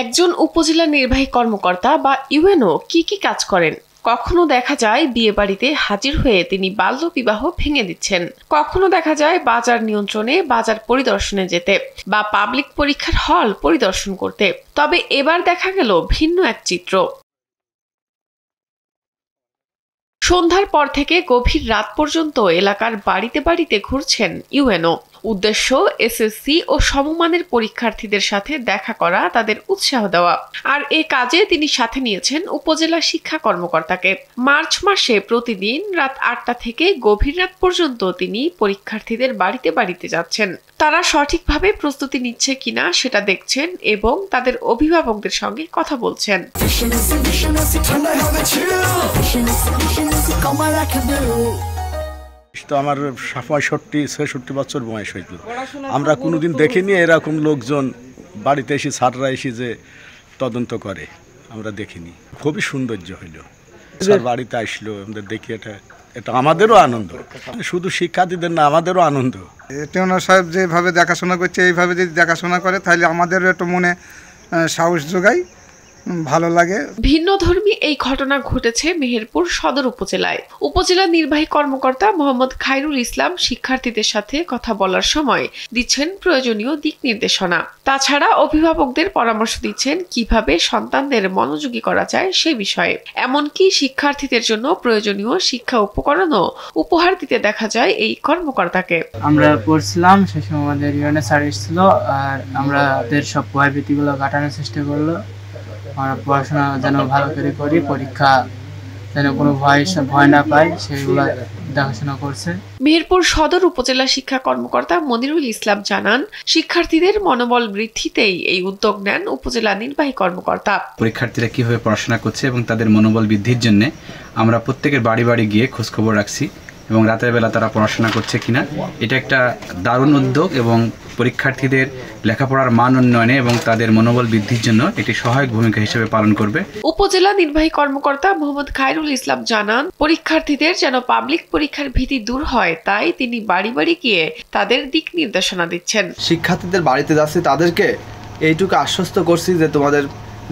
একজন উপজেলা নির্বাহী কর্মকর্তা বা ইউএনও কি কাজ করেন? কখনো দেখা যায় বিয়ে বাড়িতে হাজির হয়ে তিনি বাল্যবিবাহ ভেঙে দিচ্ছেন, কখনো দেখা যায় বাজার নিয়ন্ত্রণে বাজার পরিদর্শনে যেতে বা পাবলিক পরীক্ষার হল পরিদর্শন করতে। তবে এবার দেখা গেল ভিন্ন এক চিত্র। সন্ধ্যার পর থেকে গভীর রাত পর্যন্ত এলাকার বাড়িতে বাড়িতে ঘুরছেন ইউএনও। উদ্দেশ্য এসএসসি ও সমমানের পরীক্ষার্থীদের সাথে দেখা করা, তাদের উৎসাহ দেওয়া। আর এ কাজে তিনি সাথে নিয়েছেন উপজেলা শিক্ষা কর্মকর্তাকে। মার্চ মাসে প্রতিদিন রাত ৮টা থেকে গভীর রাত পর্যন্ত তিনি পরীক্ষার্থীদের বাড়িতে বাড়িতে যাচ্ছেন। তারা সঠিকভাবে প্রস্তুতি নিচ্ছে কিনা সেটা দেখছেন এবং তাদের অভিভাবকদের সঙ্গে কথা বলছেন। তো আমার 65-66 বছর বয়স হয়েছিল। আমরা কোনোদিন দেখিনি এরকম লোকজন বাড়িতে এসে ছাত্ররা এসে যে তদন্ত করে, আমরা দেখিনি। খুবই সৌন্দর্য হইল, স্যার বাড়িতে আসলো, আমাদের দেখি এটা আমাদেরও আনন্দ, শুধু শিক্ষার্থীদের না, আমাদেরও আনন্দ। টিউনার সাহেব যেভাবে দেখাশোনা করছে, এইভাবে যদি দেখাশোনা করে তাহলে আমাদেরও একটু মনে সাহস যোগায়, ভালো লাগে। ভিন্নধর্মী এই ঘটনা ঘটেছে মেহেরপুর সদর উপজেলায়। উপজেলা নির্বাহী কর্মকর্তা মোহাম্মদ খায়রুল ইসলাম শিক্ষার্থীদের সাথে কথা বলার সময় দিচ্ছেন প্রয়োজনীয় দিক নির্দেশনা। তাছাড়া অভিভাবকদের পরামর্শ দিচ্ছেন কিভাবে সন্তানদের মনোযোগী করা যায় সে বিষয়ে। এমনকি শিক্ষার্থীদের জন্য প্রয়োজনীয় শিক্ষা উপকরণও উপহার দিতে দেখা যায় এই কর্মকর্তাকে। আমরা পড়ছিলাম, সে সময় আমাদের ইউএনএ স্যার এসেছিল, আর আমাদের সব ভয়ভীতিগুলো কাটানোর চেষ্টা করলো। আমরা পড়াশোনা যেন ভালো করে করি, পরীক্ষা যেন কোনো ভয় না পাই, সেগুলো দেখাশোনা করছে। মেহেরপুর সদর উপজেলা শিক্ষা কর্মকর্তা মনিরুল ইসলাম জানান, শিক্ষার্থীদের মনোবল বৃদ্ধিতেই এই উদ্যোগ নেন উপজেলা নির্বাহী কর্মকর্তা। পরীক্ষার্থীরা কিভাবে পড়াশোনা করছে এবং তাদের মনোবল বৃদ্ধির জন্য আমরা প্রত্যেকের বাড়ি বাড়ি গিয়ে খোঁজখবর রাখছি এবং রাতের বেলা তারা পড়াশোনা করছে কিনা। এটা একটা দারুণ উদ্যোগ এবং পরীক্ষার্থীদের লেখাপড়ার মান উন্নয়নে এবং তাদের মনোবল বৃদ্ধির জন্য একটি সহায়ক ভূমিকা হিসেবে পালন করবে। উপজেলা নির্বাহী কর্মকর্তা মোহাম্মদ খায়রুল ইসলাম জানান, পরীক্ষার্থীদের যেন পাবলিক পরীক্ষার ভীতি দূর হয়, তাই তিনি বাড়ি বাড়ি গিয়ে তাদের দিক নির্দেশনা দিচ্ছেন। শিক্ষার্থীদের বাড়িতে যাচ্ছি, তাদেরকে এইটুকু আশ্বস্ত করছি যে তোমাদের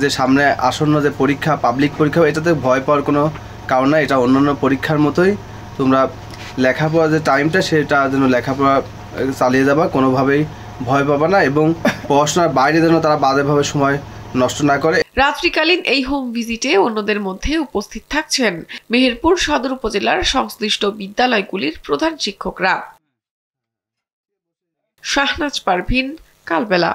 যে সামনে আসন্ন যে পরীক্ষা, পাবলিক পরীক্ষা, এটাতে ভয় পাওয়ার কোনো কারণ নাই। এটা অন্যান্য পরীক্ষার মতোই, তোমরা লেখাপড়া যে টাইমটা সেটা যেন লেখাপড়া চালিয়ে যাবা, কোনোভাবেই ভয় পাবা না এবং পড়াশোনার বাইরে যেন তারা বাজেভাবে সময় নষ্ট না করে। রাত্রিকালীন এই হোম ভিজিটে অন্যদের মধ্যে উপস্থিত থাকছেন মেহেরপুর সদর উপজেলার সংশ্লিষ্ট বিদ্যালয়গুলির প্রধান শিক্ষকরা। শাহনাজ পারভিন, কালবেলা।